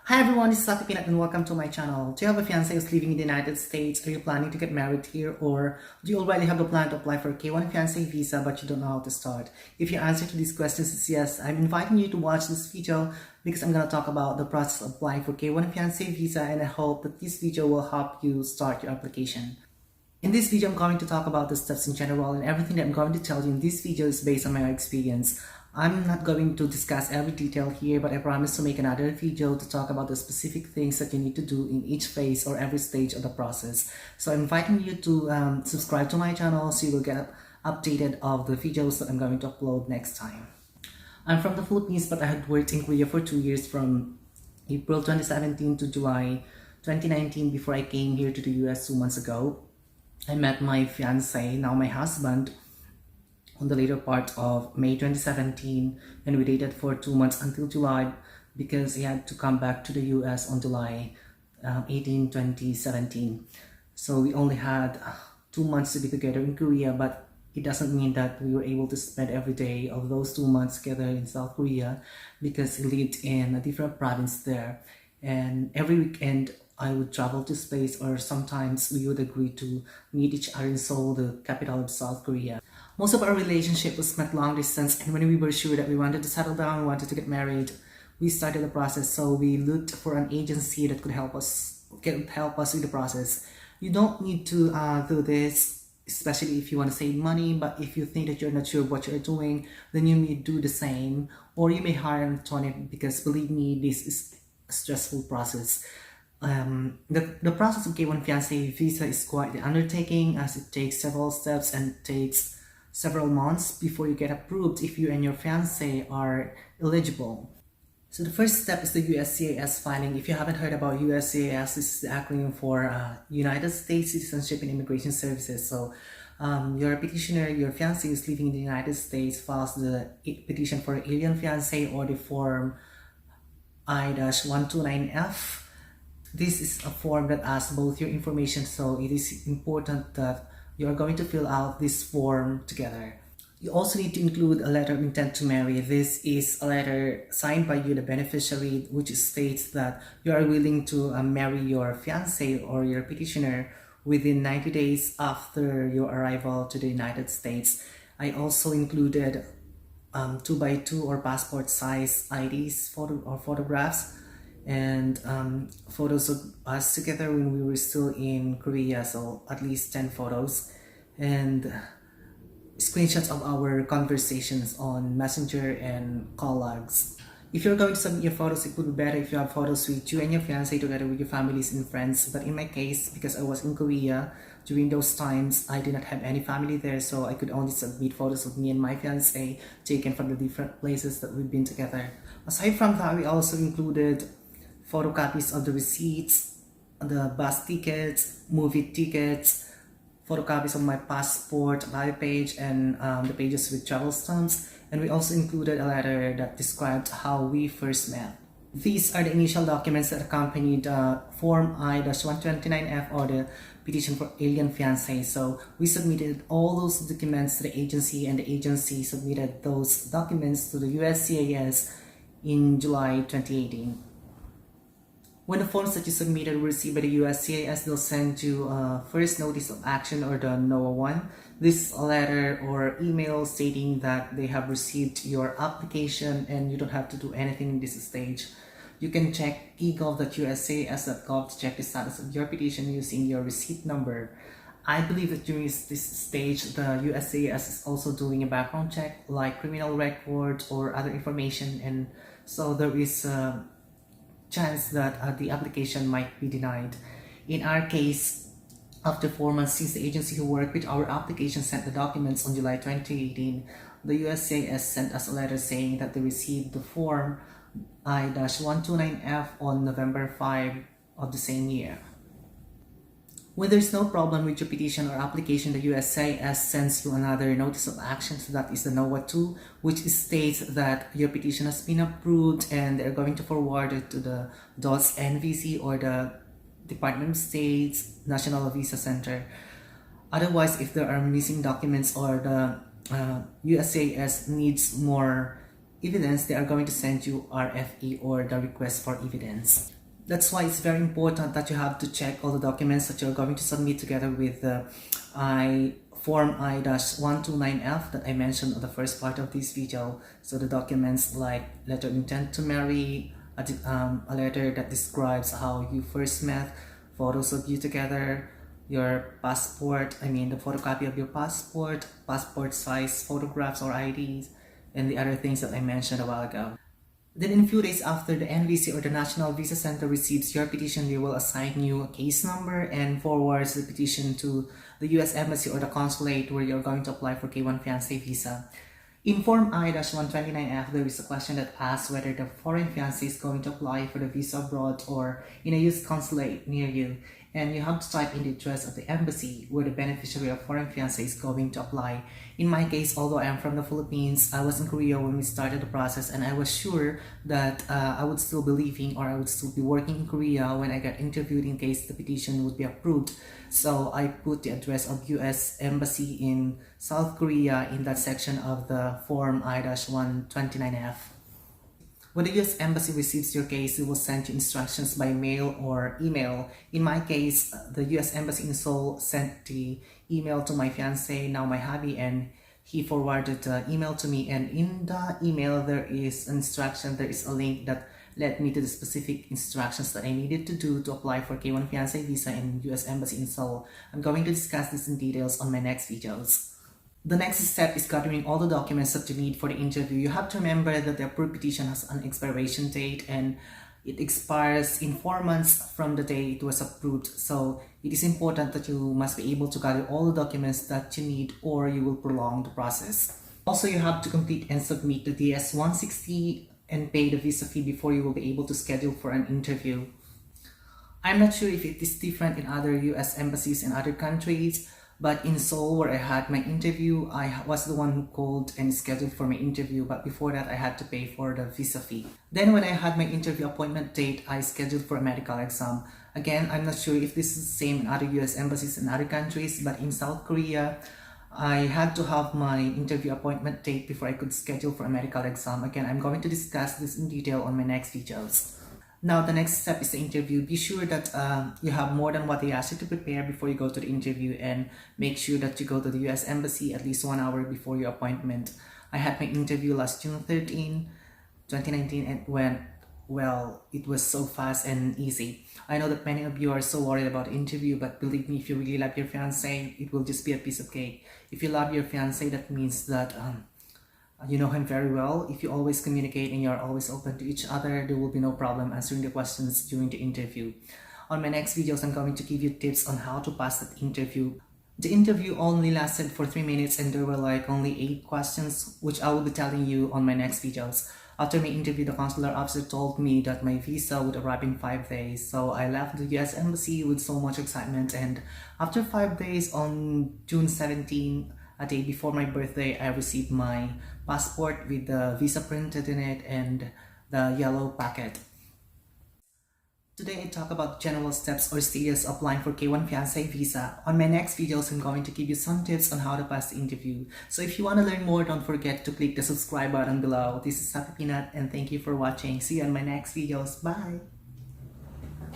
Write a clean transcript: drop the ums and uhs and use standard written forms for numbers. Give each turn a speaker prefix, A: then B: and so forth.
A: Hi everyone, this is Lucky Peanut and welcome to my channel. Do you have a fiancé who's living in the United States? Are you planning to get married here, or do you already have a plan to apply for a K1 Fiancé Visa but you don't know how to start? If your answer to these questions is yes, I'm inviting you to watch this video because I'm going to talk about the process of applying for K1 Fiancé Visa, and I hope that this video will help you start your application. In this video, I'm going to talk about the steps in general, and everything that I'm going to tell you in this video is based on my experience. I'm not going to discuss every detail here, but I promise to make another video to talk about the specific things that you need to do in each phase or every stage of the process. So I'm inviting you to subscribe to my channel so you will get updated of the videos that I'm going to upload next time. I'm from the Philippines, but I had worked in Korea for 2 years, from April 2017 to July 2019, before I came here to the US 2 months ago. I met my fiancé, now my husband, on the later part of May 2017, and we dated for 2 months until July because he had to come back to the US on July 18, 2017. So we only had 2 months to be together in Korea, but it doesn't mean that we were able to spend every day of those 2 months together in South Korea, because he lived in a different province there, and every weekend I would travel to space, or sometimes we would agree to meet each other in Seoul, the capital of South Korea. Most of our relationship was met long distance, and when we were sure that we wanted to settle down, we wanted to get married, we started the process. So we looked for an agency that could help us with the process. You don't need to do this, especially if you want to save money, but if you think that you're not sure what you're doing, then you may do the same, or you may hire an attorney, because believe me, this is a stressful process. The process of K1 Fiancé Visa is quite the undertaking, as it takes several steps and takes several months before you get approved if you and your fiancé are eligible. So the first step is the USCIS filing. If you haven't heard about USCIS, this is the acronym for United States Citizenship and Immigration Services. So your petitioner, your fiancé is living in the United States, files the petition for Alien Fiancé, or the form I-129F. This is a form that asks both your information, so it is important that you are going to fill out this form together. You also need to include a letter of intent to marry. This is a letter signed by you, the beneficiary, which states that you are willing to marry your fiancé or your petitioner within 90 days after your arrival to the United States. I also included 2x2 or passport size IDs, photographs, and photos of us together when we were still in Korea, so at least 10 photos, and screenshots of our conversations on Messenger and call logs. If you're going to submit your photos, it would be better if you have photos with you and your fiancé together with your families and friends. But in my case, because I was in Korea during those times, I did not have any family there, so I could only submit photos of me and my fiancé taken from the different places that we've been together. Aside from that, we also included photocopies of the receipts, the bus tickets, movie tickets, photocopies of my passport, live page, and the pages with travel stamps. And we also included a letter that described how we first met. These are the initial documents that accompanied the Form I-129F, or the Petition for Alien Fiancé. So we submitted all those documents to the agency, and the agency submitted those documents to the USCIS in July 2018. When the forms that you submitted were received by the USCIS, they'll send you a first notice of action, or the NOAA one. This is a letter or email stating that they have received your application and you don't have to do anything in this stage. You can check egov.uscis.gov to check the status of your petition using your receipt number. I believe that during this stage, the USCIS is also doing a background check, like criminal record or other information, and so there is a chance that the application might be denied. In our case, after 4 months since the agency who worked with our application sent the documents on July 2018, the USCIS sent us a letter saying that they received the form I-129F on November 5 of the same year. When there's no problem with your petition or application, the USCIS sends you another notice of action, so that is the NOAA 2, which states that your petition has been approved, and they're going to forward it to the DOTS NVC, or the Department of State's National Visa Center. Otherwise, if there are missing documents, or the USCIS needs more evidence, they are going to send you RFE, or the request for evidence. That's why it's very important that you have to check all the documents that you're going to submit together with the Form I-129F that I mentioned on the first part of this video. So the documents like letter of intent to marry, a letter that describes how you first met, photos of you together, your passport, the photocopy of your passport, passport size photographs or IDs, and the other things that I mentioned a while ago. Then in a few days after the NVC or the National Visa Center receives your petition, they will assign you a case number and forwards the petition to the US Embassy or the consulate where you're going to apply for K1 Fiancé Visa. In Form I-129F, there is a question that asks whether the foreign fiancé is going to apply for the visa abroad or in a US consulate near you. And you have to type in the address of the embassy where the beneficiary of foreign fiancé is going to apply. In my case, although I am from the Philippines, I was in Korea when we started the process, and I was sure that I would still be living or I would still be working in Korea when I got interviewed in case the petition would be approved. So I put the address of US Embassy in South Korea in that section of the Form I-129F. When the US Embassy receives your case, it will send you instructions by mail or email. In my case, the US Embassy in Seoul sent the email to my fiancé, now my hubby, and he forwarded the email to me. And in the email, there is an instruction, there is a link that led me to the specific instructions that I needed to do to apply for K1 Fiancé Visa in US Embassy in Seoul. I'm going to discuss this in details on my next videos. The next step is gathering all the documents that you need for the interview. You have to remember that the approved petition has an expiration date and it expires in 4 months from the day it was approved. So it is important that you must be able to gather all the documents that you need or you will prolong the process. Also, you have to complete and submit the DS-160 and pay the visa fee before you will be able to schedule for an interview. I'm not sure if it is different in other US embassies in other countries, but in Seoul, where I had my interview, I was the one who called and scheduled for my interview, but before that I had to pay for the visa fee. Then when I had my interview appointment date, I scheduled for a medical exam. Again, I'm not sure if this is the same in other US embassies in other countries, but in South Korea, I had to have my interview appointment date before I could schedule for a medical exam. Again, I'm going to discuss this in detail on my next videos. Now, the next step is the interview. Be sure that you have more than what they ask you to prepare before you go to the interview, and make sure that you go to the US Embassy at least 1 hour before your appointment. I had my interview last June 13, 2019 and went well. It was so fast and easy. I know that many of you are so worried about the interview, but believe me, if you really love your fiancé, it will just be a piece of cake. If you love your fiancé, that means that you know him very well. If you always communicate and you're always open to each other, there will be no problem answering the questions during the interview. On my next videos, I'm going to give you tips on how to pass that interview. The interview only lasted for 3 minutes and there were like only 8 questions, which I will be telling you on my next videos. After my interview, the consular officer told me that my visa would arrive in 5 days. So I left the US Embassy with so much excitement, and after 5 days on June 17, a day before my birthday, I received my passport with the visa printed in it and the yellow packet. Today I talk about general steps or stages of applying for K1 Fiancé Visa. On my next videos, I'm going to give you some tips on how to pass the interview. So if you want to learn more, don't forget to click the subscribe button below. This is Happy Peanut and thank you for watching. See you on my next videos. Bye!